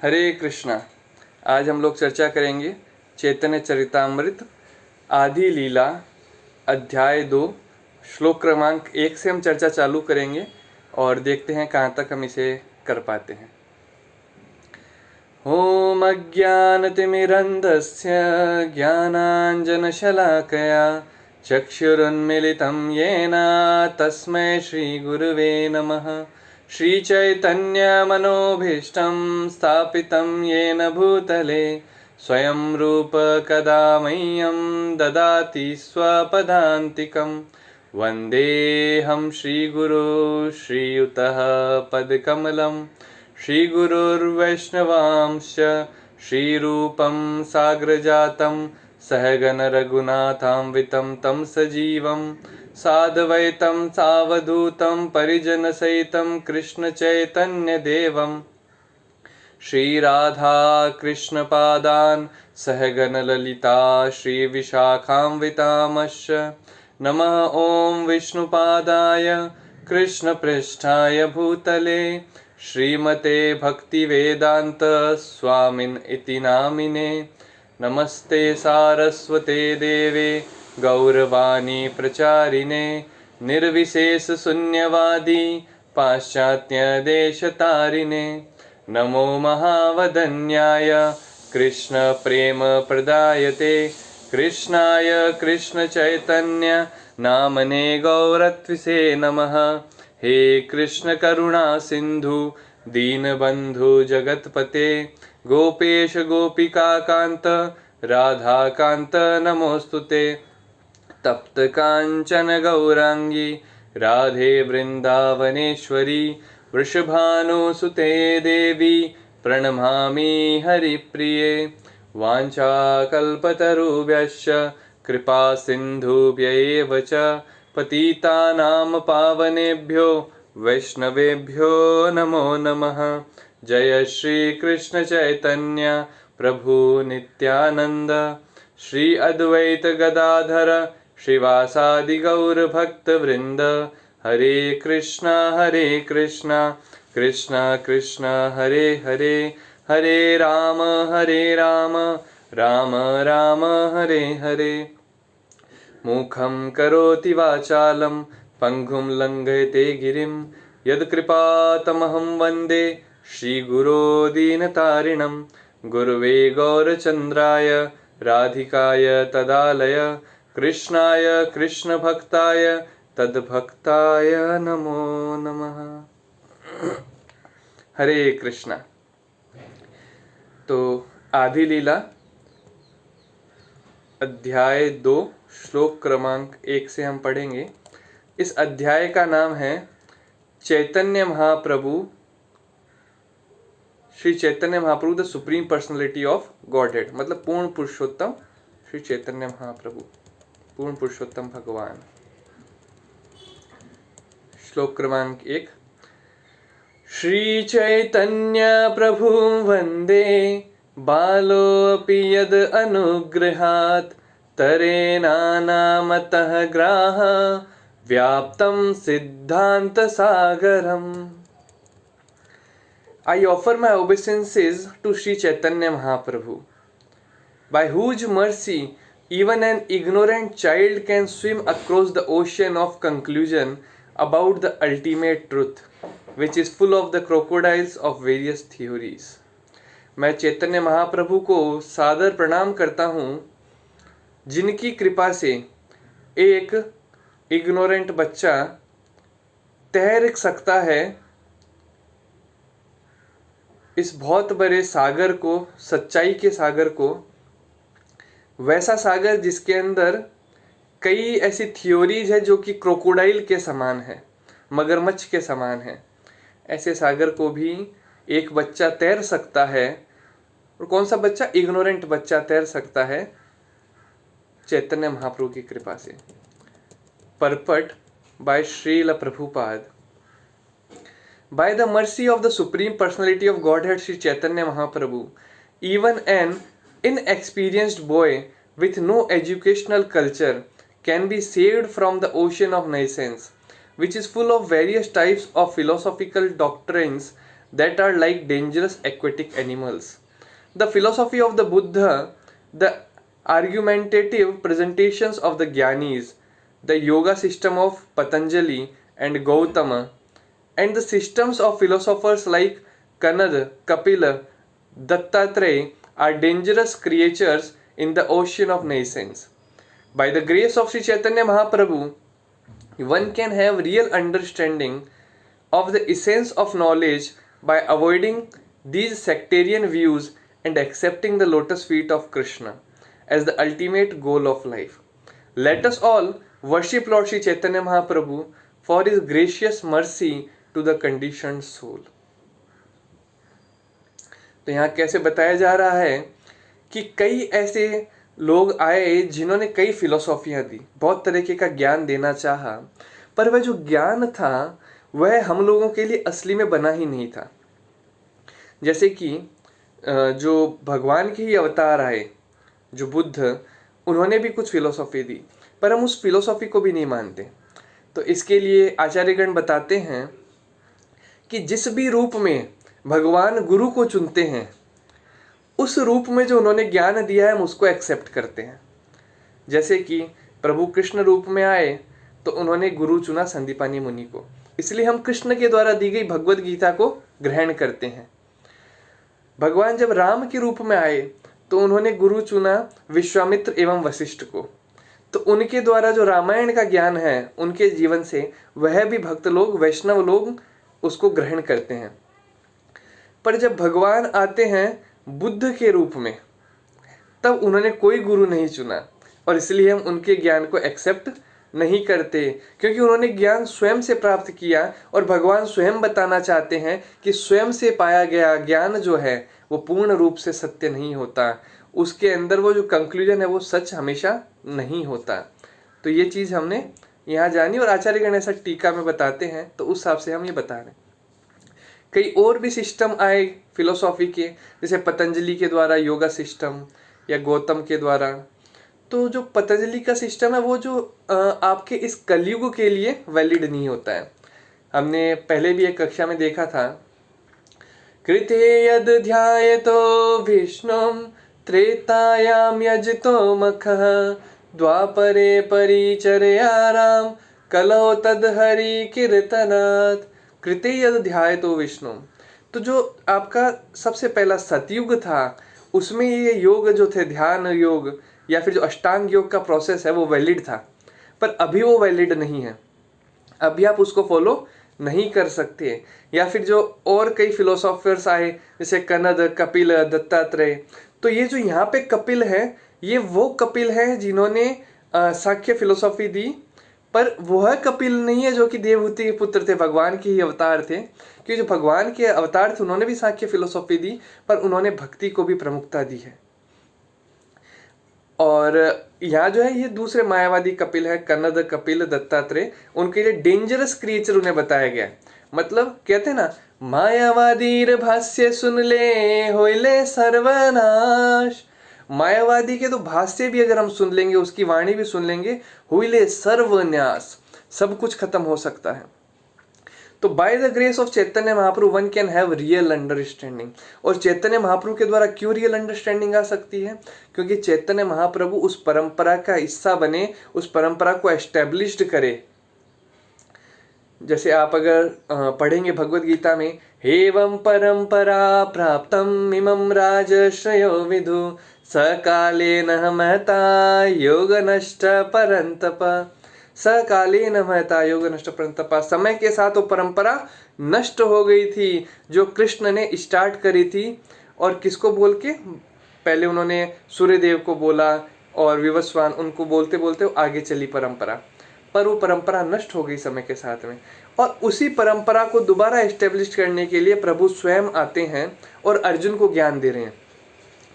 हरे कृष्णा। आज हम लोग चर्चा करेंगे चैतन्य चरितामृत आदि लीला अध्याय 2 श्लोक क्रमांक 1 से हम चर्चा चालू करेंगे और देखते हैं कहाँ तक हम इसे कर पाते हैं। ओम अज्ञानतिमिरन्धस्य ज्ञानाञ्जनशलाकया चक्षुरुन्मिलितं येन तस्मै श्रीगुरुवे नमः। श्रीचैतन्यमनोभीष्टं स्थापितं येन भूतले स्वयं रूप कदा मह्यं ददाति स्वपदान्तिकं। वन्देऽहं श्रीगुरो श्रीयुतः पदकमलं श्रीगुरुर्वैष्णवांश्च श्रीरूपं साग्रजातं सहगण रघुनाथान्वितं तं सजीवं साद्वैतं सावधूतं परिजनसहितं कृष्णचैतन्यदेवं श्रीराधा कृष्णपादान् सहगण ललिता श्रीविशाखान्वितांश्च। नमः ॐ विष्णुपादाय कृष्णपृष्ठाय भूतले श्रीमते भक्तिवेदांत स्वामिन् इति नामिने। नमस्ते सारस्वते देवे गौरवाणी प्रचारिणे निर्विशेष शून्यवादी पाश्चात्यदेशतारिणे। नमो महावदन्याय कृष्ण प्रेम प्रदायते कृष्णाय कृष्ण चैतन्य नामने गौरत्विसे नमः। हे कृष्ण करुणा सिंधु दीनबंधु जगतपते गोपेश गोपिका कांत राधा कांत नमोस्तुते। तप्त कांचन गौरांगी राधे वृंदावनेश्वरी वृषभानुसुते देवी प्रणमामि हरिप्रिये। वाञ्छाकल्पतरुभ्यश्च कृपा सिन्धुभ्यैव च पतितानां पावनेभ्यो वैष्णवेभ्यो नमो नमः। जय श्री कृष्ण चैतन्य प्रभु नित्यानंद श्री अद्वैत गदाधर श्रीवासादि गौर भक्त वृंद। हरे कृष्णा कृष्णा कृष्णा हरे हरे हरे राम राम राम हरे हरे। मुखं करोति वाचालं पंगुं लंघयते गिरिं यत्कृपातमहं वन्दे श्रीगुरो दीनतारिणं। गुरुवे गौरचन्द्राय राधिकाय तदालय कृष्णाय कृष्णभक्ताय तद्भक्ताय नमो नमः। हरे कृष्णा। तो आदि लीला अध्याय 2 श्लोक क्रमांक 1 से हम पढ़ेंगे। इस अध्याय का नाम है Chaitanya Mahaprabhu, Shri Chaitanya Mahaprabhu the supreme personality of Godhead, मतलब पूर्ण पुरुषोत्तम श्री चैतन्य महाप्रभु, पूर्ण पुरुषोत्तम भगवान। श्लोक क्रमांक 1। श्री चैतन्य प्रभु वंदे बालोऽपि यद अनुगृहात् तरेणानामतः ग्राह व्याप्तं सिद्धांत Sagaram. I offer my obeisances to Sri Chaitanya Mahaprabhu, by whose mercy even an ignorant child can swim across the ocean of conclusion about the ultimate truth, which is full of the crocodiles of various theories. मैं चैतन्य महाप्रभु को सादर प्रणाम करता हूँ, जिनकी कृपा से एक इग्नोरेंट बच्चा तैर सकता है इस बहुत बड़े सागर को, सच्चाई के सागर को, वैसा सागर जिसके अंदर कई ऐसी थियोरीज है जो कि क्रोकोडाइल के समान है, मगरमच्छ के समान है। ऐसे सागर को भी एक बच्चा तैर सकता है। और कौन सा बच्चा? इग्नोरेंट बच्चा तैर सकता है चैतन्य महाप्रभु की कृपा से। Purport by Srila Prabhupada. By the mercy of the Supreme Personality of Godhead Sri Chaitanya Mahaprabhu, even an inexperienced boy with no educational culture can be saved from the ocean of nescience, which is full of various types of philosophical doctrines that are like dangerous aquatic animals. The philosophy of the Buddha, the argumentative presentations of the Gyanis, the yoga system of Patanjali and Gautama, and the systems of philosophers like Kanad, Kapila, Dattatreya are dangerous creatures in the ocean of nations. By the grace of Sri Chaitanya Mahaprabhu, one can have real understanding of the essence of knowledge by avoiding these sectarian views and accepting the lotus feet of Krishna as the ultimate goal of life. Let us all worship Lord Sri Chaitanya Mahaprabhu for his gracious mercy to the conditioned soul. तो यहाँ कैसे बताया जा रहा है कि कई ऐसे लोग आए जिन्होंने कई फिलोसॉफियाँ दी, बहुत तरीके का ज्ञान देना चाहा, पर वह जो ज्ञान था वह हम लोगों के लिए असली में बना ही नहीं था। जैसे कि जो भगवान के ही अवतार आए, जो बुद्ध, उन्होंने भी कुछ फिलोसॉफी दी, पर हम उस फिलोसॉफी को भी नहीं मानते। तो इसके लिए आचार्यगण बताते हैं कि जिस भी रूप में भगवान गुरु को चुनते हैं, उस रूप में जो उन्होंने ज्ञान दिया है हम उसको एक्सेप्ट करते हैं। जैसे कि प्रभु कृष्ण रूप में आए तो उन्होंने गुरु चुना संदीपानी मुनि को, इसलिए हम कृष्ण के द्वारा दी गई भगवत गीता को ग्रहण करते हैं। भगवान जब राम के रूप में आए तो उन्होंने गुरु चुना विश्वामित्र एवं वशिष्ठ को, तो उनके द्वारा जो रामायण का ज्ञान है उनके जीवन से, वह भी भक्त लोग, वैष्णव लोग उसको ग्रहण करते हैं। पर जब भगवान आते हैं बुद्ध के रूप में, तब उन्होंने कोई गुरु नहीं चुना और इसलिए हम उनके ज्ञान को एक्सेप्ट नहीं करते, क्योंकि उन्होंने ज्ञान स्वयं से प्राप्त किया और भगवान स्वयं बताना चाहते हैं कि स्वयं से पाया गया ज्ञान जो है वो पूर्ण रूप से सत्य नहीं होता, उसके अंदर वो जो कंक्लूजन है वो सच हमेशा नहीं होता। तो ये चीज़ हमने यहाँ जानी और आचार्यगण ऐसा टीका में बताते हैं, तो उस हिसाब से हम ये बता रहे हैं। कई और भी सिस्टम आए फिलोसॉफी के, जैसे पतंजलि के द्वारा योगा सिस्टम या गौतम के द्वारा। तो जो पतंजलि का सिस्टम है वो जो आपके इस कलयुग के लिए वैलिड नहीं होता है। हमने पहले भी एक कक्षा में देखा था, कृते यद ध्यायतो विष्णुम त्रेतायाम यजतो मखः द्वापरे परिचर्याराम कलौ तद हरि कीर्तनात्। कृते यद ध्यायतो विष्णु, तो जो आपका सबसे पहला सतयुग था उसमें ये योग जो थे, ध्यान योग या फिर जो अष्टांग योग का प्रोसेस है वो वैलिड था, पर अभी वो वैलिड नहीं है, अभी आप उसको फॉलो नहीं कर सकते। या फिर जो और कई फिलोसोफर्स आए जैसे कनद, कपिल, दत्तात्रेय, तो ये जो यहाँ पे कपिल है ये वो कपिल है जिन्होंने सांख्य फिलोसॉफी दी, पर वह कपिल नहीं है जो कि देवहूति के पुत्र थे, भगवान के ही अवतार थे। क्योंकि जो भगवान के अवतार थे उन्होंने भी सांख्य फिलोसॉफी दी, पर उन्होंने भक्ति को भी प्रमुखता दी है। और यहाँ जो है ये दूसरे मायावादी कपिल है, कन्नद, कपिल, दत्तात्रेय, उनके लिए डेंजरस क्रिएचर उन्हें बताया गया। मतलब कहते हैं ना, मायावादी भाष्य सुन ले होइले सर्वनाश। मायावादी के तो भाष्य भी अगर हम सुन लेंगे, उसकी वाणी भी सुन लेंगे, हुईले सर्वन्यास, सब कुछ खत्म हो सकता है। तो by the grace of Chaitanya Mahaprabhu one can have real understanding. और चैतन्य महाप्रभु के द्वारा क्यों रियल अंडरस्टैंडिंग आ सकती है? क्योंकि चैतन्य महाप्रभु उस परंपरा का हिस्सा बने, उस परंपरा को एस्टेब्लिश्ड करे। जैसे आप अगर पढ़ेंगे भगवत गीता में, एवं परंपरा प्राप्तम इमं राजश्रयो विदु सकालेन महता योग नष्ट परंतप। सकालेन महता योग नष्ट परंतप, समय के साथ वो परंपरा नष्ट हो गई थी जो कृष्ण ने स्टार्ट करी थी। और किसको बोल के? पहले उन्होंने सूर्यदेव को बोला और विवस्वान, उनको बोलते बोलते वो आगे चली परंपरा, पर वो परंपरा नष्ट हो गई समय के साथ में। और उसी परंपरा को दोबारा एस्टेब्लिश करने के लिए प्रभु स्वयं आते हैं और अर्जुन को ज्ञान दे रहे हैं।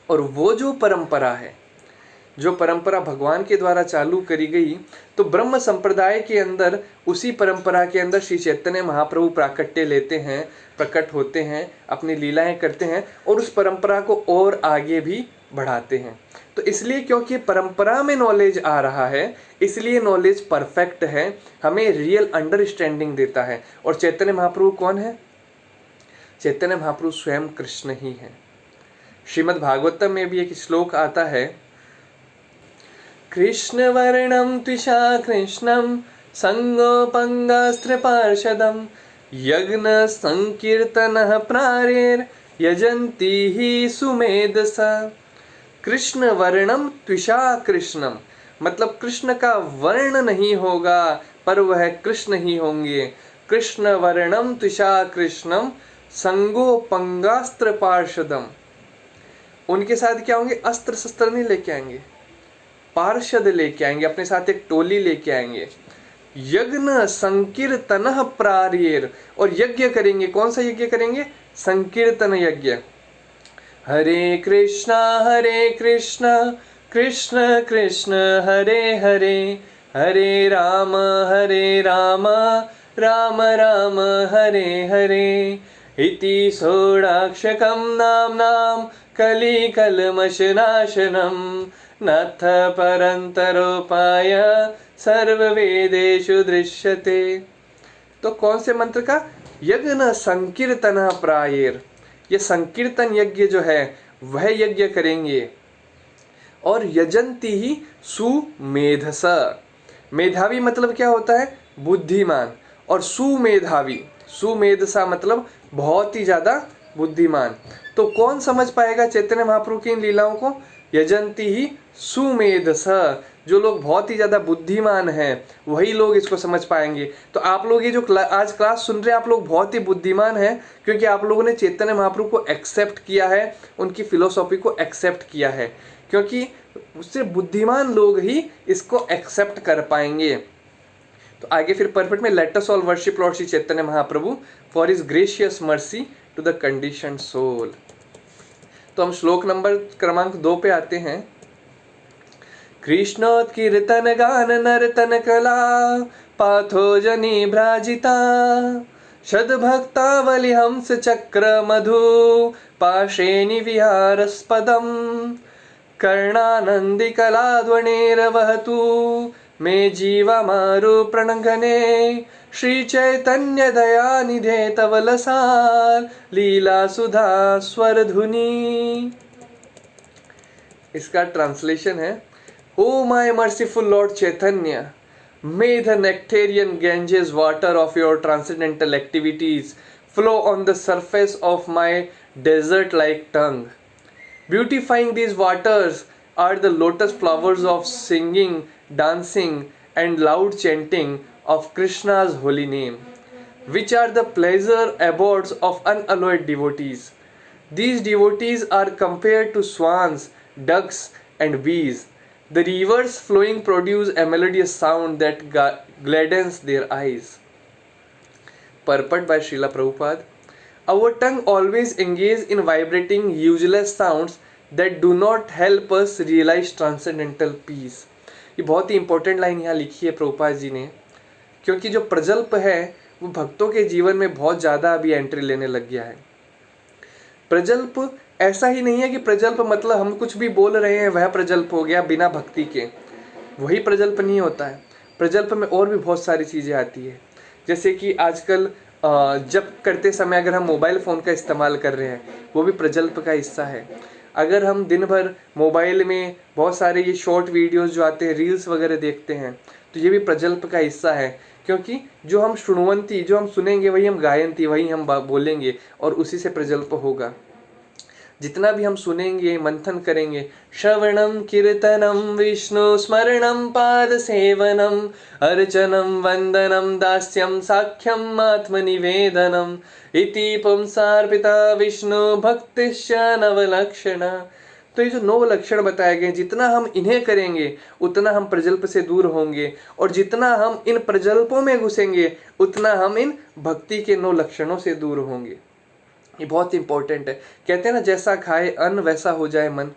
और वो जो परंपरा है, जो परंपरा भगवान के द्वारा चालू करी गई, तो ब्रह्म संप्रदाय के अंदर, उसी परंपरा के अंदर श्री चैतन्य महाप्रभु प्राकट्य लेते हैं, प्रकट होते हैं, अपनी लीलाएं करते हैं और उस परंपरा को और आगे भी बढ़ाते हैं। तो इसलिए क्योंकि परंपरा में नॉलेज आ रहा है, इसलिए नॉलेज परफेक्ट है, हमें रियल अंडरस्टैंडिंग देता है। और चैतन्य महाप्रभु कौन है? चैतन्य महाप्रभु स्वयं कृष्ण ही है। श्रीमद् भागवतम में भी एक श्लोक आता है, कृष्ण वर्णम त्विषा कृष्णम संगोपंगास्त्र पार्षदम यज्ञ संकीर्तन प्रारेर यजंती ही सुमेधसा। कृष्ण वर्णम त्विषा कृष्णम मतलब कृष्ण का वर्ण नहीं होगा पर वह कृष्ण ही होंगे। कृष्ण वर्णम त्विषा कृष्णम संगोपंगास्त्र पार्षदम, उनके साथ क्या होंगे, अस्त्र शस्त्र नहीं लेके आएंगे, पार्षद लेके आएंगे, अपने साथ एक टोली लेके आएंगे। यज्ञ संकीर्तन प्रारेर, और यज्ञ करेंगे। कौन सा यज्ञ करेंगे, संकीर्तन यज्ञ। हरे कृष्णा कृष्ण कृष्ण हरे हरे, हरे राम राम राम हरे हरे, इति षोडशकं नाम्नां कलिकल्मषनाशनं नाथ परन्तरोपाय सर्ववेदेषु दृश्यते। तो कौन से मंत्र का, यज्ञ संकीर्तन प्रायेर, ये संकीर्तन यज्ञ जो है वह यज्ञ करेंगे। और यजंती ही सुमेधस, मेधावी मतलब क्या होता है, बुद्धिमान, और सुमेधावी, सुमेधसा मतलब बहुत ही ज्यादा बुद्धिमान। तो कौन समझ पाएगा चैतन्य महाप्रभु की इन लीलाओं को, यजंती ही सुमेधस, जो लोग बहुत ही ज्यादा बुद्धिमान हैं वही लोग इसको समझ पाएंगे। तो आप लोग ये जो आज क्लास सुन रहे हैं, आप लोग बहुत ही बुद्धिमान हैं, क्योंकि आप लोगों ने चैतन्य महाप्रभु को एक्सेप्ट किया है, उनकी फिलोसॉफी को एक्सेप्ट किया है, क्योंकि उससे बुद्धिमान लोग ही इसको एक्सेप्ट कर पाएंगे। तो आगे फिर परफेक्ट में, let us all worship lord Shri Chaitanya Mahaprabhu for his gracious mercy to the conditioned soul. तो हम श्लोक नंबर क्रमांक 2 पे आते हैं। कृष्णोत्कीर्तन गान नर्तन कला पाथो जनी भ्राजिता, शद्भक्तावली हंस चक्र मधु पाशेनि विहारस्पदम, कर्णानंदी कला ध्वनिर्वहतु मे जीवमारु प्रणंगने, श्री चैतन्य दया निधे तव लसाल लीला सुधा स्वर धुनी। इसका ट्रांसलेशन है, oh my merciful Lord Chaitanya, may the nectarian Ganges water of your transcendental activities flow on the surface of my desert-like tongue. Beautifying these waters are the lotus flowers of singing, dancing, and loud chanting of Krishna's holy name, which are the pleasure abodes of unalloyed devotees. These devotees are compared to swans, ducks, and bees. The rivers flowing produce a melodious sound that gladdens their eyes. Purport by Srila Prabhupada. Our tongue always engages in vibrating useless sounds that do not help us realize transcendental peace. ये बहुत ही important line यहाँ लिखी है प्रभुपाद जी ने, क्योंकि जो प्रजल्प है वो भक्तों के जीवन में बहुत ज़्यादा अभी एंट्री लेने लग गया है। प्रजल्प ऐसा ही नहीं है कि प्रजल्प मतलब हम कुछ भी बोल रहे हैं वह प्रजल्प हो गया बिना भक्ति के, वही प्रजल्प नहीं होता है। प्रजल्प में और भी बहुत सारी चीज़ें आती है, जैसे कि आजकल जब करते समय अगर हम मोबाइल फ़ोन का इस्तेमाल कर रहे हैं वो भी प्रजल्प का हिस्सा है। अगर हम दिन भर मोबाइल में बहुत सारे ये शॉर्ट वीडियोस जो आते हैं, रील्स वगैरह देखते हैं, तो ये भी प्रजल्प का हिस्सा है, क्योंकि जो हम श्रृणवंती, जो हम सुनेंगे वही हम गायंती, वही हम बोलेंगे, और उसी से प्रजल्प होगा। जितना भी हम सुनेंगे, मंथन करेंगे, श्रवणम कीर्तनम विष्णु स्मरणम पाद सेवनम अर्चनम वंदनम दास्यम साख्यम आत्मनिवेदनम इति पुंसार्पिता विष्णु भक्तिश्च नवलक्षणा। तो ये जो 9 लक्षण बताए गए, जितना हम इन्हें करेंगे उतना हम प्रजल्प से दूर होंगे, और जितना हम इन प्रजल्पों में घुसेंगे उतना हम इन भक्ति के 9 लक्षणों से दूर होंगे। ये बहुत इंपॉर्टेंट है। कहते हैं ना, जैसा खाए अन्न वैसा हो जाए मन,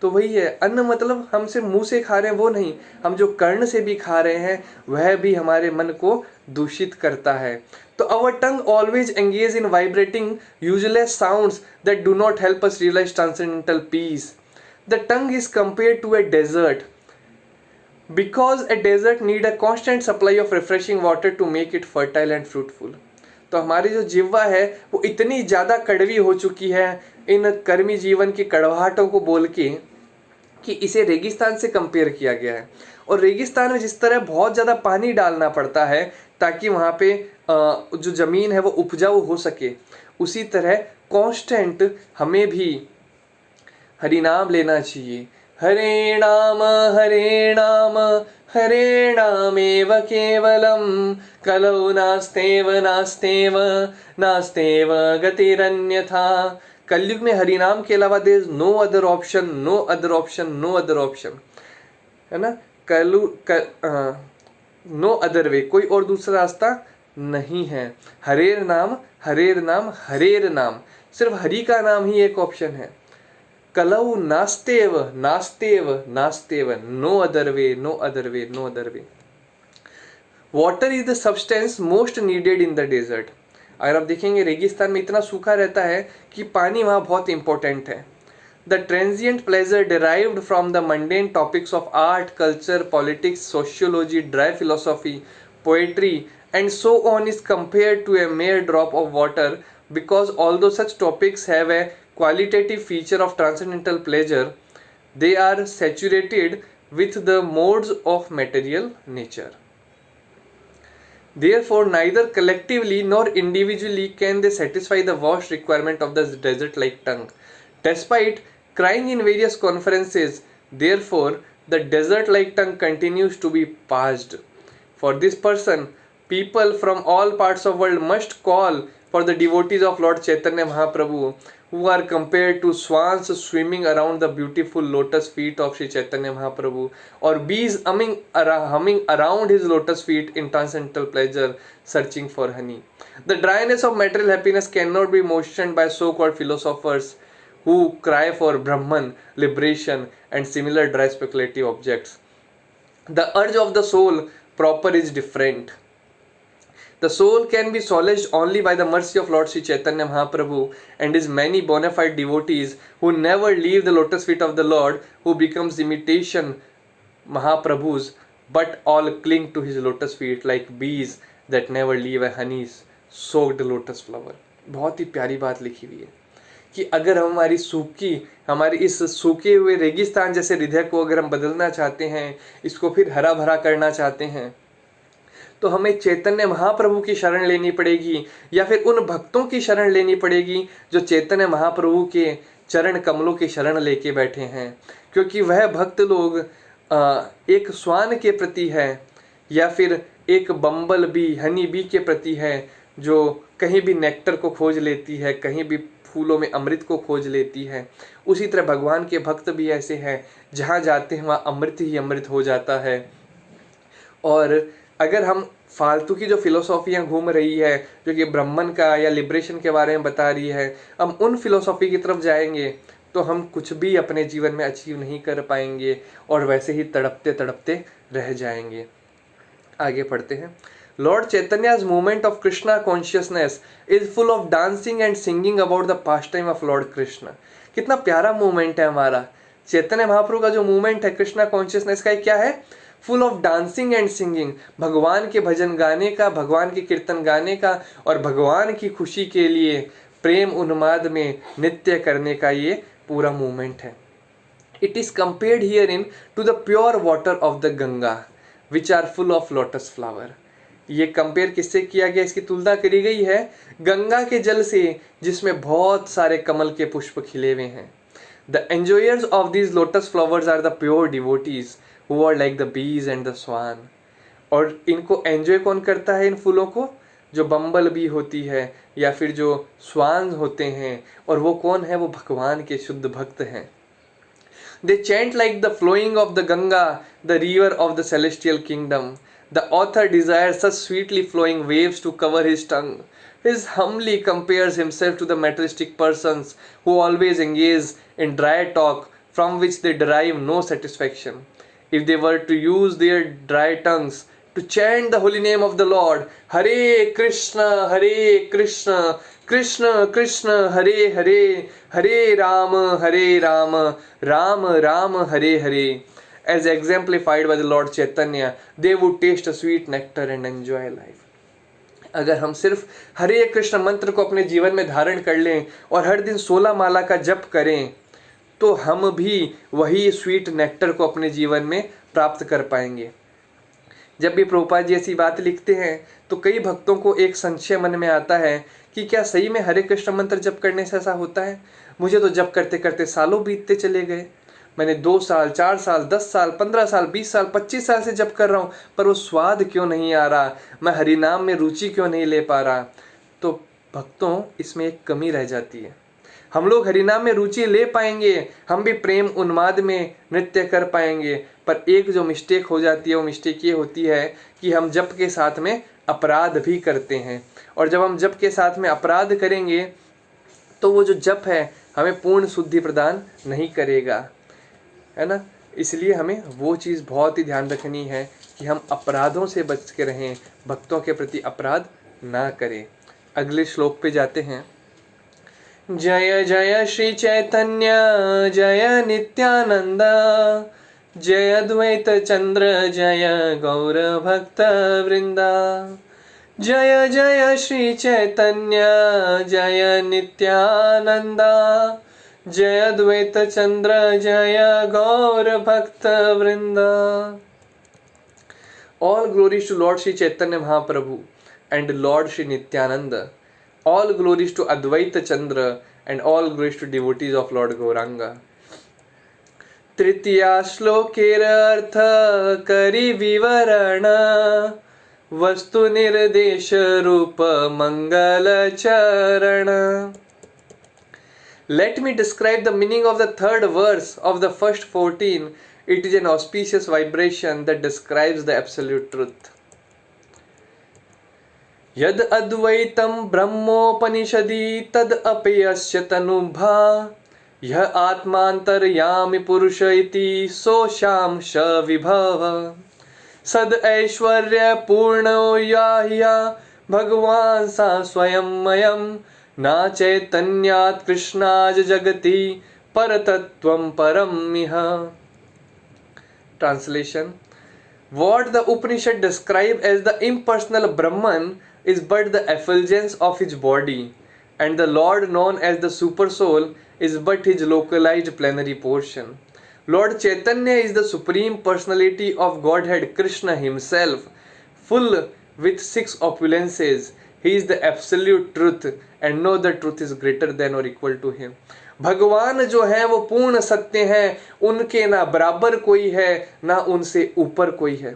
तो वही है। अन्न मतलब हम सिर्फ मुंह से खा रहे हैं वो नहीं, हम जो कर्ण से भी खा रहे हैं वह भी हमारे मन को दूषित करता है। तो our tongue always engage in vibrating useless sounds that do not help us realize transcendental peace. The tongue is compared to a desert because a desert need a constant supply of refreshing water to make it fertile and fruitful. तो हमारी जो जिह्वा है वो इतनी ज़्यादा कड़वी हो चुकी है इन कर्मी जीवन की कड़वाहटों को बोल के कि इसे रेगिस्तान से कंपेयर किया गया है। और रेगिस्तान में जिस तरह बहुत ज़्यादा पानी डालना पड़ता है ताकि वहाँ पे जो ज़मीन है वो उपजाऊ हो सके, उसी तरह कांस्टेंट हमें भी हरि नाम लेना चाहिए। हरे नाम हरे नामेव केवलम कलौ नास्तेव नास्तेव नास्तेव गतिरन्यथा। कलयुग में हरि नाम के अलावा there is no other option, no other option, no other option, है ना। नो अदर वे, कोई और दूसरा रास्ता नहीं है। हरेर नाम हरेर नाम हरेर नाम, सिर्फ हरि का नाम ही एक ऑप्शन है। कलौ नास्तेव नास्तेव नास्तेव, no other way, no other way, no other way. Water is the substance most needed in the desert. अगर आप देखेंगे रेगिस्तान में इतना सूखा रहता है कि पानी वहाँ बहुत इंपॉर्टेंट है। The transient pleasure derived from the mundane topics of art, culture, politics, sociology, dry philosophy, poetry, and so on is compared to a mere drop of water, because although such topics have a qualitative feature of transcendental pleasure, they are saturated with the modes of material nature. Therefore, neither collectively nor individually can they satisfy the vast requirement of the desert-like tongue. Despite crying in various conferences, therefore, the desert-like tongue continues to be parched. For this person, people from all parts of the world must call for the devotees of Lord Chaitanya Mahaprabhu, who are compared to swans swimming around the beautiful lotus feet of Sri Chaitanya Mahaprabhu, or bees humming around his lotus feet in transcendental pleasure, searching for honey. The dryness of material happiness cannot be moistened by so-called philosophers who cry for Brahman, liberation, and similar dry speculative objects. The urge of the soul proper is different. The soul can be solaced only by the mercy of Lord Sri Chaitanya Mahaprabhu and his many bona fide devotees who never leave the lotus feet of the Lord, who becomes imitation Mahaprabhus, but all cling to his lotus feet like bees that never leave a honey soaked lotus flower. बहुत ही प्यारी बात लिखी हुई है कि अगर हमारी इस सूखे हुए रेगिस्तान जैसे हृदय को अगर हम बदलना चाहते हैं, इसको फिर हरा भरा करना चाहते हैं, तो हमें चैतन्य महाप्रभु की शरण लेनी पड़ेगी, या फिर उन भक्तों की शरण लेनी पड़ेगी जो चैतन्य महाप्रभु के चरण कमलों की शरण लेके बैठे हैं। क्योंकि वह भक्त लोग एक स्वान के प्रति है, या फिर एक बम्बल बी, हनी बी के प्रति है, जो कहीं भी नेक्टर को खोज लेती है, कहीं भी फूलों में अमृत को खोज लेती है। उसी तरह भगवान के भक्त भी ऐसे हैं, जहाँ जाते हैं वहाँ अमृत ही अमृत हो जाता है। और अगर हम फालतू की जो फिलोसॉफियाँ घूम रही है, जो कि ब्राह्मण का या लिबरेशन के बारे में बता रही है, हम उन फिलोसॉफी की तरफ जाएंगे तो हम कुछ भी अपने जीवन में अचीव नहीं कर पाएंगे और वैसे ही तड़पते तड़पते रह जाएंगे। आगे पढ़ते हैं। Lord Chaitanya's movement of Krishna consciousness is full of dancing and singing about the pastime of Lord Krishna. कितना प्यारा मूवमेंट है हमारा चैतन्य महाप्रभु का जो मूवमेंट है कृष्णा कॉन्शियसनेस का, क्या है? Full of dancing and singing, भगवान के भजन गाने का, भगवान के कीर्तन गाने का और भगवान की खुशी के लिए प्रेम उन्माद में नृत्य करने का ये पूरा मूवमेंट है। It is compared here into the pure water of the Ganga which are full of lotus flower. ये कंपेयर किससे किया गया, इसकी तुलना करी गई है गंगा के जल से जिसमें बहुत सारे कमल के पुष्प खिले हुए हैं। The enjoyers of these lotus flowers are the pure devotees who are like the bees and the swan. और इनको एंजॉय कौन करता है इन फूलों को? जो बम्बल बी होती है या फिर जो स्वान होते हैं। और वो कौन है? वो भगवान के शुद्ध भक्त हैं। They chant like the flowing of the Ganga, the river of the celestial kingdom. The author desires such sweetly flowing waves to cover his tongue. He humbly compares himself to the materialistic persons who always engage in dry talk from which they derive no satisfaction. If they were to use their dry tongues to chant the holy name of the Lord, Hare Krishna, Krishna Krishna, Hare Hare, Hare Rama, Ram Ram, Hare Hare, as exemplified by the Lord Chaitanya, they would taste a sweet nectar and enjoy life. अगर हम सिर्फ हरे कृष्ण मंत्र को अपने जीवन में धारण कर लें और हर दिन 16 माला का जप करें, तो हम भी वही स्वीट नेक्टर को अपने जीवन में प्राप्त कर पाएंगे। जब भी प्रभुपाद जी ऐसी बात लिखते हैं तो कई भक्तों को एक संशय मन में आता है कि क्या सही में हरे कृष्ण मंत्र जप करने से ऐसा होता है? मुझे तो जप करते करते सालों बीतते चले गए, मैंने 2 साल 4 साल 10 साल 15 साल 20 साल 25 साल से जप कर रहा हूँ, पर वो स्वाद क्यों नहीं आ रहा, मैं हरिनाम में रुचि क्यों नहीं ले पा रहा? तो भक्तों, इसमें एक कमी रह जाती है। हम लोग हरिनाम में रुचि ले पाएंगे, हम भी प्रेम उन्माद में नृत्य कर पाएंगे, पर एक जो मिस्टेक हो जाती है वो मिस्टेक ये होती है कि हम जप के साथ में अपराध भी करते हैं। और जब हम जप के साथ में अपराध करेंगे तो वो जो जप है हमें पूर्ण शुद्धि प्रदान नहीं करेगा, है ना। इसलिए हमें वो चीज़ बहुत ही ध्यान रखनी है कि हम अपराधों से बच के रहें, भक्तों के प्रति अपराध ना करें। अगले श्लोक पे जाते हैं। जय जय श्री चैतन्य जय नित्यानंद, जय अद्वैत चंद्र जय गौर भक्त वृंदा। जय जय श्री चैतन्य जय नित्यानंद, जय अद्वैत चंद्र जय गौर भक्त वृंदा। All glories to Lord Sri Chaitanya Mahaprabhu and Lord Sri Nityananda. All glories to Advaita Chandra and all glories to devotees of Lord Gauranga. तृतीया श्लोकेर अर्थ करी विवरण, वस्तु निर्देश रूप मंगल चरण। Let me describe the meaning of the third verse of the first 14. It is an auspicious vibration that describes the absolute truth. यद अद्वैतम ब्रह्मोपनिषदि तद अपेयस्य तनुभा, यह आत्मांतर्यामि पुरुष इति सोशाम श विभव। सद ऐश्वर्य पूर्णो याह्या भगवान सा स्वयंमयम्, ना चैतन्यात् कृष्णाज जगति परतत्वं परमिह। Translation: What the Upanishad describe as the impersonal Brahman is but the effulgence of his body, and the Lord known as the Super Soul is but his localized plenary portion. Lord Chaitanya is the Supreme Personality of Godhead Krishna himself, full with 6 opulences. He is the absolute truth, and no other truth is greater than or equal to him. भगवान जो है वो पूर्ण सत्य हैं, उनके ना बराबर कोई है ना उनसे ऊपर कोई है।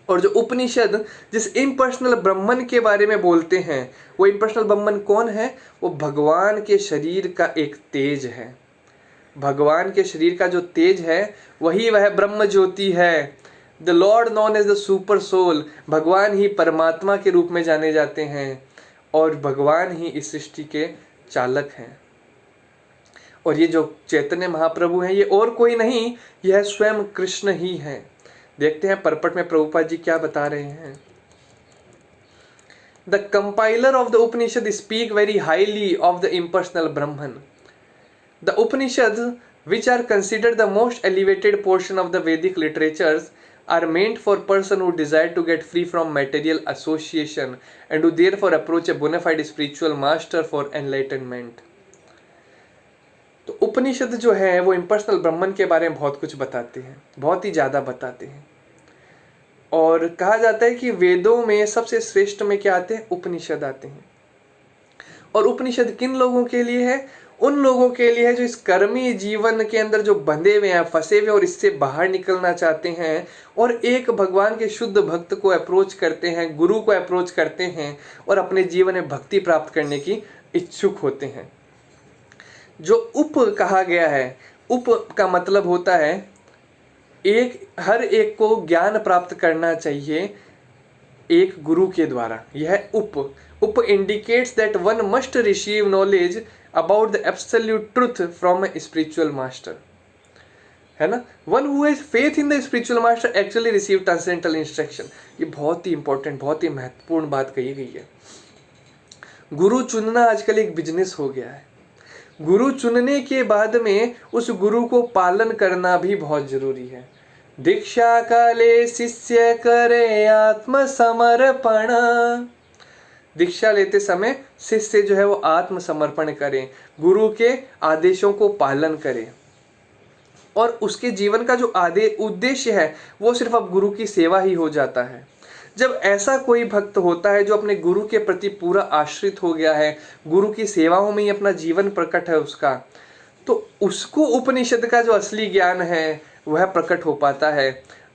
और जो उपनिषद जिस इम्पर्सनल ब्रह्मन के बारे में बोलते हैं, वो इम्पर्सनल ब्रह्मन कौन है? वो भगवान के शरीर का एक तेज है। भगवान के शरीर का जो तेज है वही वह ब्रह्म ज्योति है। The lord known as the super soul, भगवान ही परमात्मा के रूप में जाने जाते हैं और भगवान ही इस सृष्टि के चालक हैं। और ये जो चैतन्य महाप्रभु हैं ये और कोई नहीं, यह स्वयं कृष्ण ही है। देखते हैं परपट में प्रभुपाद जी क्या बता रहे हैं। The compiler of the Upanishad speak very highly of the impersonal Brahman. The Upanishad which are considered the most elevated portion of the Vedic literatures are meant for person who desire to get free from material association and who therefore approach a bona fide spiritual master for enlightenment. तो उपनिषद जो है वो impersonal ब्रह्मन के बारे में बहुत कुछ बताते हैं, बहुत ही ज़्यादा बताते हैं। और कहा जाता है कि वेदों में सबसे श्रेष्ठ में क्या आते हैं? उपनिषद आते हैं। और उपनिषद किन लोगों के लिए है? उन लोगों के लिए है जो इस कर्मी जीवन के अंदर जो बंधे हुए हैं, फंसे हुए और इससे बाहर निकलना चाहते हैं और एक भगवान के शुद्ध भक्त को अप्रोच करते हैं, गुरु को अप्रोच करते हैं और अपने जीवन में भक्ति प्राप्त करने की इच्छुक होते हैं। जो उप कहा गया है, उप का मतलब होता है हर एक को ज्ञान प्राप्त करना चाहिए एक गुरु के द्वारा। यह उप indicates that one must receive knowledge about the absolute truth from a spiritual master, है ना। One who has faith in the spiritual master actually receive transcendental instruction. ये बहुत ही इंपॉर्टेंट, बहुत ही महत्वपूर्ण बात कही गई है। गुरु चुनना आजकल एक बिजनेस हो गया है। गुरु चुनने के बाद में उस गुरु को पालन करना भी बहुत जरूरी है। दीक्षा काले शिष्य करे आत्मसमर्पण, दीक्षा लेते समय शिष्य जो है वो आत्मसमर्पण करें, गुरु के आदेशों को पालन करें और उसके जीवन का जो उद्देश्य है वो सिर्फ अब गुरु की सेवा ही हो जाता है। जब ऐसा कोई भक्त होता है जो अपने गुरु के प्रति पूरा आश्रित हो गया है, गुरु की सेवाओं में ही अपना जीवन प्रकट है उसका, तो उसको उपनिषद का जो असली ज्ञान है वह प्रकट हो पाता है,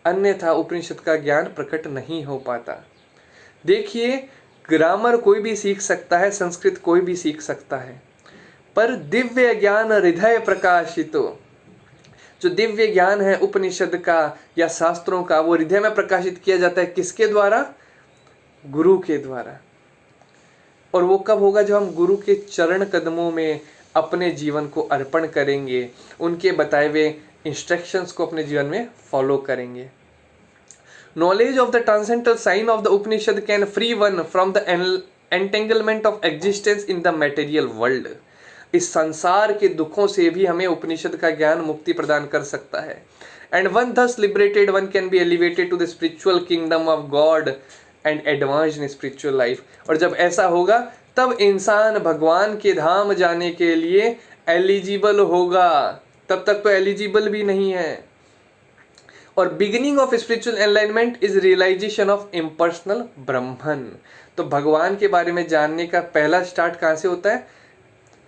अन्यथा उपनिषद का ज्ञान प्रकट नहीं हो पाता। देखिए, ग्रामर कोई भी सीख सकता है, संस्कृत कोई भी सीख सकता है, पर दिव्य ज्ञान हृदय प्रकाशितो, जो दिव्य ज्ञान है उपनिषद का या शास्त्रों का, वो हृदय में प्रकाशित किया जाता है। किसके द्वारा? गुरु के द्वारा। और वो कब होगा? जब हम गुरु के चरण कदमों में अपने जीवन को अर्पण करेंगे, उनके बताए हुए इंस्ट्रक्शंस को अपने जीवन में फॉलो करेंगे। Knowledge of the transcendental sign of the Upanishad can free one from the entanglement of existence in the material world. इस संसार के दुखों से भी हमें उपनिषद का ज्ञान मुक्ति प्रदान कर सकता है। And one thus liberated one can be elevated to the spiritual kingdom of God and advanced in spiritual life। और जब ऐसा होगा तब इंसान भगवान के धाम जाने के लिए एलिजिबल होगा, तब तक तो एलिजिबल भी नहीं है। और beginning of spiritual enlightenment is realization of impersonal Brahman. तो भगवान के बारे में जानने का पहला स्टार्ट कहाँ से होता है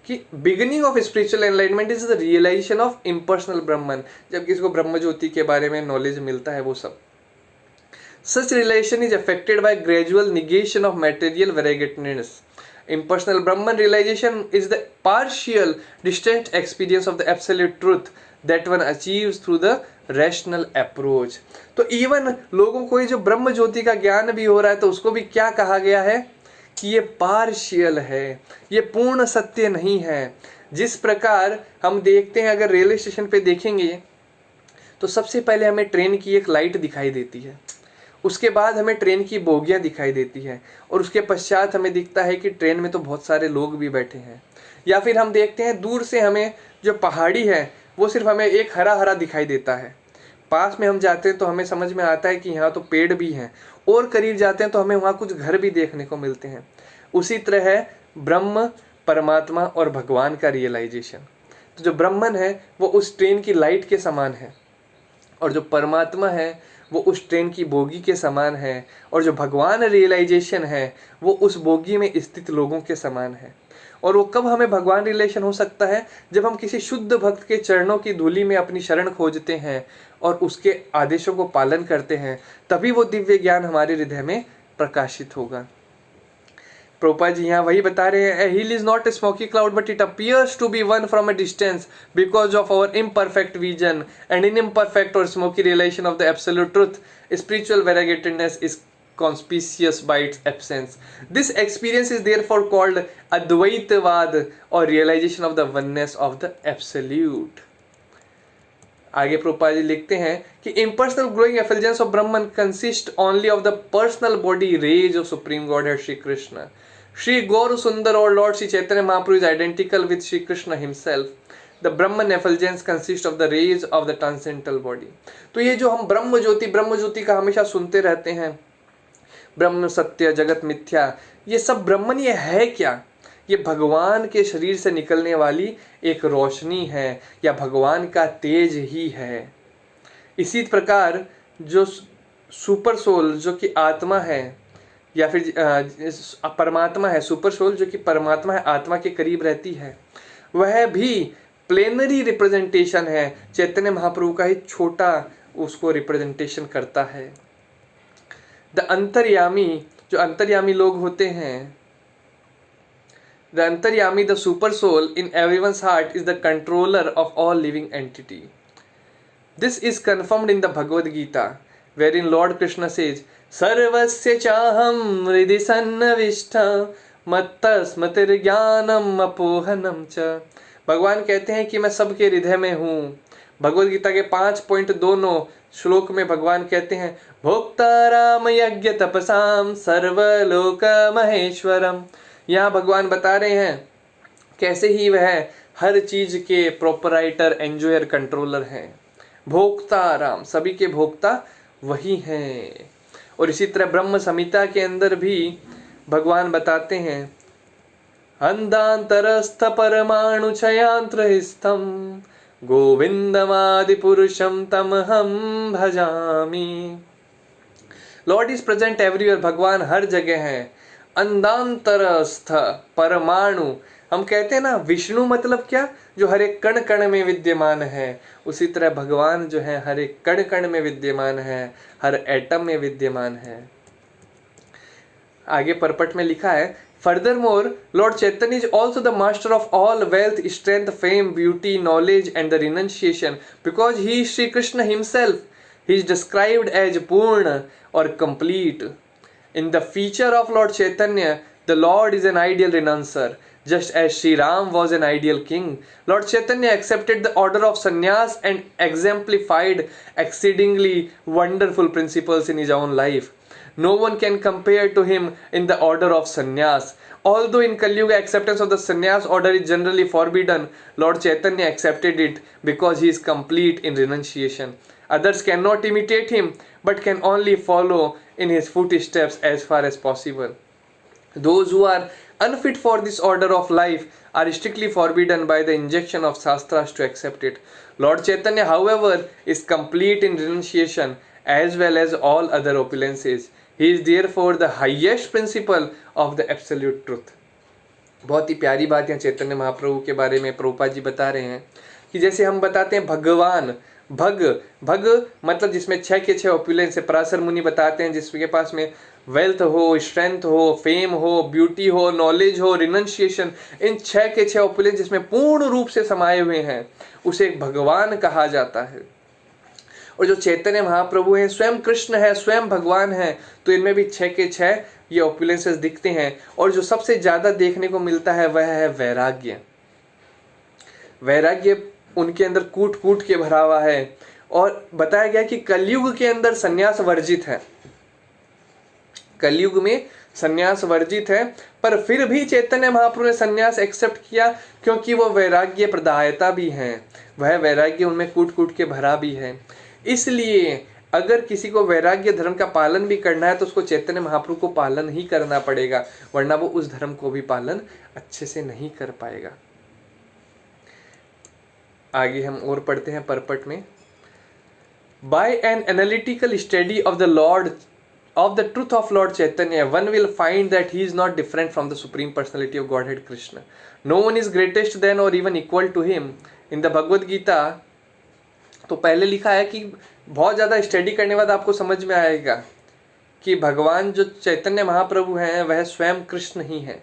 कि beginning of spiritual enlightenment is the realization of impersonal Brahman. जब किसी को ब्रह्म ज्योति के बारे में नॉलेज मिलता है वो सब। Such realization is affected by gradual negation of material variegatedness. Impersonal Brahman realization is the partial distant experience of the absolute truth that one achieves through the rational approach. तो इवन लोगों को ये जो ब्रह्म ज्योति का ज्ञान भी हो रहा है तो उसको भी क्या कहा गया है कि ये पार्शियल है, ये पूर्ण सत्य नहीं है। जिस प्रकार हम देखते हैं, अगर रेलवे स्टेशन पे देखेंगे तो सबसे पहले हमें ट्रेन की एक लाइट दिखाई देती है, उसके बाद हमें ट्रेन की बोगियां दिखाई देती है और उसके पश्चात हमें दिखता है कि ट्रेन में तो बहुत सारे लोग भी बैठे हैं। या फिर हम देखते हैं दूर से हमें जो पहाड़ी है वो सिर्फ हमें एक हरा हरा दिखाई देता है, पास में हम जाते हैं तो हमें समझ में आता है कि यहाँ तो पेड़ भी हैं, और करीब जाते हैं तो हमें वहाँ कुछ घर भी देखने को मिलते हैं। उसी तरह है ब्रह्म, परमात्मा और भगवान का रियलाइजेशन। तो जो ब्रह्मन है वो उस ट्रेन की लाइट के समान है, और जो परमात्मा है वो उस ट्रेन की बोगी के समान है, और जो भगवान रियलाइजेशन है वो उस बोगी में स्थित लोगों के समान है। और वो कब हमें भगवान रिलेशन हो सकता है? जब हम किसी शुद्ध भक्त के चरणों की धूलि में अपनी शरण खोजते हैं और उसके आदेशों को पालन करते हैं, तभी वो दिव्य ज्ञान हमारे हृदय में प्रकाशित होगा। प्रभुपाद जी यहाँ वही बता रहे हैं, hill is not a smoky cloud but it appears to be one from a distance because of our imperfect vision and in imperfect और smoky realization of the absolute truth spiritual variegatedness is conspicuous by its absence. This experience is therefore called Advaitavad or realization of the oneness of the absolute. आगे प्रभुपाद जी लिखते हैं कि impersonal growing effulgence of Brahman consists only of the personal body rays of Supreme Godhead Shri Krishna. Shri Gaur Sundar or Lord Shri Chaitanya Mahaprabhu is identical with Shri Krishna himself. The Brahman effulgence consists of the rays of the transcendental body. तो ये जो हम ब्रह्म ज्योति का हमेशा सुनते रहते हैं, ब्रह्म सत्य जगत मिथ्या, ये सब ब्रह्मन ये है क्या? ये भगवान के शरीर से निकलने वाली एक रोशनी है या भगवान का तेज ही है। इसी प्रकार जो सुपर सोल जो कि आत्मा है या फिर परमात्मा है, सुपर सोल जो कि परमात्मा है, आत्मा के करीब रहती है, वह भी प्लेनरी रिप्रेजेंटेशन है, चैतन्य महाप्रभु का ही छोटा उसको रिप्रेजेंटेशन करता है। द अंतर्यामी, जो अंतर्यामी लोग होते हैं, the antaryami the super soul in everyone's heart is the controller of all living entity. This is confirmed in the Bhagavad Gita wherein lord Krishna says सर्वस्य चाहम हृदि सन्निविष्ट मत्तस्मृतिर्ज्ञानम अपोहनम च। भगवान कहते हैं कि मैं सबके हृदय में हूँ। भगवद गीता के 5.29 श्लोक में भगवान कहते हैं भोक्ता राम यज्ञ तपसाम सर्वलोक महेश्वरम। यहाँ भगवान बता रहे हैं कैसे ही वह हर चीज के प्रोपराइटर, एंजॉयर, कंट्रोलर हैं। भोक्ता राम, सभी के भोक्ता वही हैं। और इसी तरह ब्रह्म संहिता के अंदर भी भगवान बताते हैं अंधांतरस्थ परमाणु छयांत्रहिस्थम गोविंदमादि पुरुषम तमहम भजामि। लॉर्ड इज प्रेजेंट एवरीवेयर, भगवान हर जगह है। अंधांतरस्थ परमाणु, हम कहते हैं ना विष्णु मतलब क्या, जो हर एक कण कण में विद्यमान है। उसी तरह भगवान जो है हर एक कण कण में विद्यमान है, हर एटम में विद्यमान है। आगे परपट में लिखा है furthermore lord Chaitanya is also the master of all wealth, strength, fame, beauty, knowledge and the renunciation, because he Shri Krishna himself he is described as Purna or complete. In the feature of Lord Chaitanya, the Lord is an ideal renouncier, just as Sri Ram was an ideal king. Lord Chaitanya accepted the order of sannyas and exemplified exceedingly wonderful principles in his own life. No one can compare to him in the order of sannyas. Although in Kali Yuga acceptance of the sannyas order is generally forbidden, Lord Chaitanya accepted it because he is complete in renunciation. Others cannot imitate him, but can only follow in his footsteps as far as possible. Those who are unfit for this order of life are strictly forbidden by the injunction of Shastras to accept it. Lord Chaitanya, however, is complete in renunciation as well as all other opulences. He is therefore the highest principle of the absolute truth. बहुत ही प्यारी बात यहाँ चैतन्य महाप्रभु के बारे में प्रभुपाद जी बता रहे हैं कि जैसे हम बताते हैं भगवान, भग मतलब जिसमें 6 के 6 ओपुलेंस है। पराशर मुनि बताते हैं जिसके पास में वेल्थ हो, स्ट्रेंथ हो, फेम हो, ब्यूटी हो, नॉलेज हो, रिनंशिएशन, इन 6 के 6 ओपुलेंस जिसमें पूर्ण रूप से समाये हुए हैं, उसे एक भगवान कहा जाता है। और जो चैतन्य महाप्रभु हैं स्वयं कृष्ण है, स्वयं भगवान है, तो इनमें भी 6 के 6 ये ओपुलेंसेस दिखते हैं। और जो सबसे ज्यादा देखने को मिलता है वह है वैराग्य। वैराग्य उनके अंदर कूट कूट के भरा हुआ है। और बताया गया कि कलयुग के अंदर सन्यास वर्जित है, कलयुग में सन्यास वर्जित है, पर फिर भी चैतन्य महाप्रभु ने सन्यास एक्सेप्ट किया क्योंकि वो वैराग्य प्रदायता भी हैं, वह वैराग्य उनमें कूट कूट के भरा भी है। इसलिए अगर किसी को वैराग्य धर्म का पालन भी करना है तो उसको चैतन्य महाप्रभु को पालन ही करना पड़ेगा, वरना वो उस धर्म को भी पालन अच्छे से नहीं कर पाएगा। आगे हम और पढ़ते हैं परपट में। By an analytical study of the Lord, of the truth of Lord Chaitanya, one will find that he is not different from the Supreme Personality of Godhead Krishna. No one is greatest than or even equal to him. In the Bhagavad Gita तो पहले लिखा है कि बहुत ज़्यादा study करने के बाद आपको समझ में आएगा कि भगवान जो चैतन्य महाप्रभु हैं वह स्वयं कृष्ण ही है।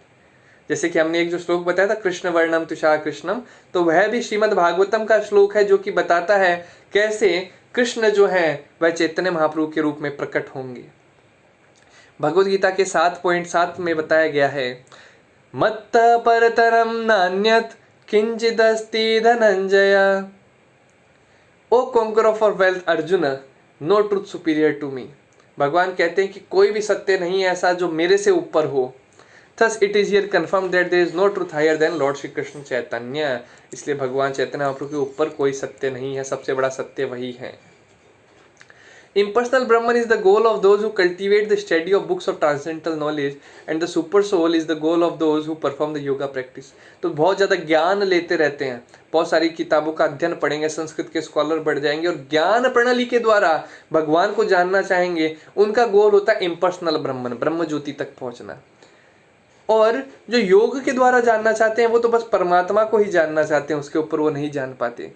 जैसे कि हमने एक जो श्लोक बताया था कृष्ण वर्णम तुषार कृष्णम, तो वह भी श्रीमद् भागवतम का श्लोक है जो कि बताता है कैसे कृष्ण जो है वह चैतन्य महाप्रभु के रूप में प्रकट होंगे। भगवद गीता के 7.7 में बताया गया है मत्त परतरम नान्यत किंचिदस्ति धनंजय। O conqueror of wealth Arjuna, no truth superior to me. भगवान कहते हैं कि कोई भी सत्य नहीं है ऐसा जो मेरे से ऊपर हो। Thus it is here confirmed that there is no truth higher than Lord Shri Krishna Chaitanya. इसलिए भगवान चैतन्य महाप्रभु के ऊपर कोई सत्य नहीं है, सबसे बड़ा सत्य वही है। Impersonal Brahman is the goal of those who cultivate the study of books of transcendental knowledge, and the super soul is the goal of those who perform the yoga practice. तो बहुत ज़्यादा ज्ञान लेते रहते हैं, बहुत सारी किताबों का अध्ययन पढ़ेंगे, संस्कृत के स्कॉलर बढ़ जाएंगे और ज्ञान प्रणाली के द्वारा भगवान को जानना चाहेंगे। उनका गोल होता है इम्पर्सनल ब्रह्मन, ब्रह्म ज्योति तक पहुँचना। और जो योग के द्वारा जानना चाहते हैं वो तो बस परमात्मा को ही जानना चाहते हैं, उसके ऊपर वो नहीं जान पाते।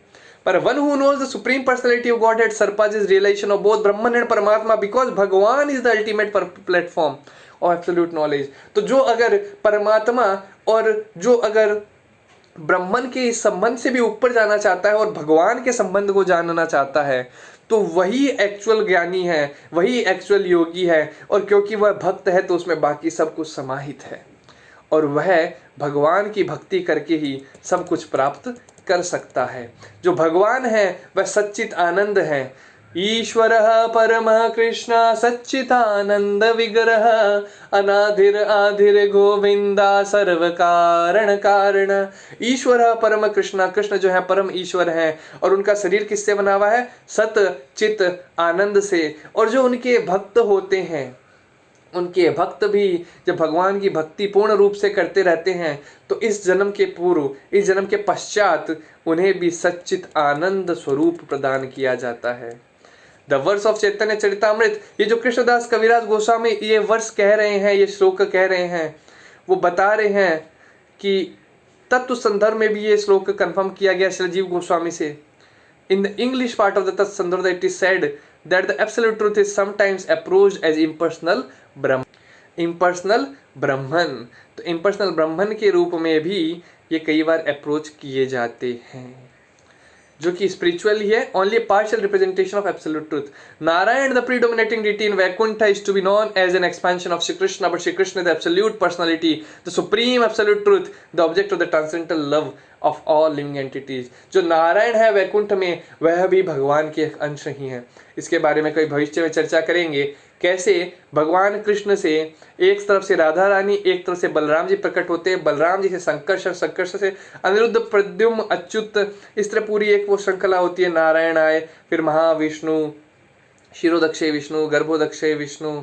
पर one who knows the supreme personality of godhead surpasses realization of both Brahman and Paramatma, because Bhagavan is the ultimate platform of absolute knowledge. तो जो अगर परमात्मा और जो अगर ब्रह्मन के इस संबंध से भी ऊपर जाना चाहता है और भगवान के संबंध को जानना चाहता है तो वही एक्चुअल ज्ञानी है, वही एक्चुअल योगी है। और क्योंकि वह भक्त है तो उसमें बाकी सब कुछ समाहित है और वह भगवान की भक्ति करके ही सब कुछ प्राप्त कर सकता है। जो भगवान है वह सच्चित आनंद है। ईश्वरः परमः कृष्ण सच्चिदानंद विग्रह अनाधिर आधिर गोविंदा सर्व कारण कारण। ईश्वरः परम कृष्ण, कृष्ण जो है परम ईश्वर है और उनका शरीर किससे बना हुआ है? सत चित आनंद से। और जो उनके भक्त होते हैं उनके भक्त भी जब भगवान की भक्ति पूर्ण रूप से करते रहते हैं तो इस जन्म के पूर्व, इस जन्म के पश्चात उन्हें भी सच्चित आनंद स्वरूप प्रदान किया जाता है। द वर्स ऑफ चैतन्य चरितामृत, ये जो कृष्णदास कविराज गोस्वामी ये वर्ष कह रहे हैं, ये श्लोक कह रहे हैं, वो बता रहे हैं कि तत्व संदर्भ में भी ये श्लोक कंफर्म किया गया श्री जीव गोस्वामी से। In the English part of the Tat Sandarbha, it is said that the absolute truth is sometimes approached as impersonal Brahman. Impersonal Brahman, तो impersonal Brahman के रूप में भी ये कई बार अप्रोच किए जाते हैं, जो कि स्पिरिचुअल ही है, only partial representation of absolute truth. Narayana the predominating deity in Vaikuntha is to be known as an expansion of Shri Krishna, but Shri Krishna the absolute personality, the supreme absolute truth, the object of the transcendental love of all living entities. जो नारायण है वैकुंठ में, वह भी भगवान के एक अंश ही है। इसके बारे में कई भविष्य में चर्चा करेंगे, कैसे भगवान कृष्ण से एक तरफ से राधा रानी, एक तरफ से बलराम जी प्रकट होते हैं, बलराम जी से संकर्षण, संकर्षण से अनिरुद्ध, प्रद्युम्न, अच्युत, इस तरह पूरी एक वो श्रृंखला होती है। नारायण आए, फिर महाविष्णु, शिरोदक्षे विष्णु, गर्भोदक्षे विष्णु,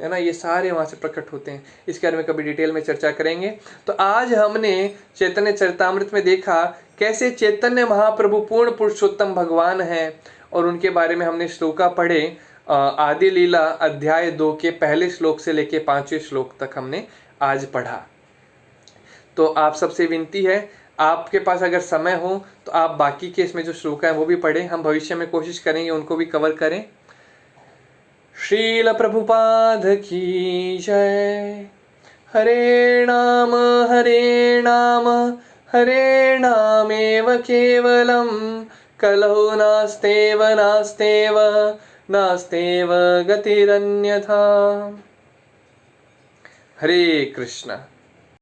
है ना, ये सारे वहाँ से प्रकट होते हैं। इसके बारे में कभी डिटेल में चर्चा करेंगे। तो आज हमने चैतन्य चरितामृत में देखा कैसे चैतन्य महाप्रभु पूर्ण पुरुषोत्तम भगवान हैं, और उनके बारे में हमने श्लोका पढ़े। आदि लीला अध्याय 2 के पहले श्लोक से लेके 5वें श्लोक तक हमने आज पढ़ा। तो आप सबसे विनती है, आपके पास अगर समय हो तो आप बाकी के इसमें जो श्लोक हैं वो भी पढ़ें। हम भविष्य में कोशिश करेंगे उनको भी कवर करें। श्रील प्रभुपाद की जय। हरे नाम हरे नामेव केवलम, कलौ नास्तेव नास्तेव नास्तेव गतिरन्यथा। हरे कृष्ण।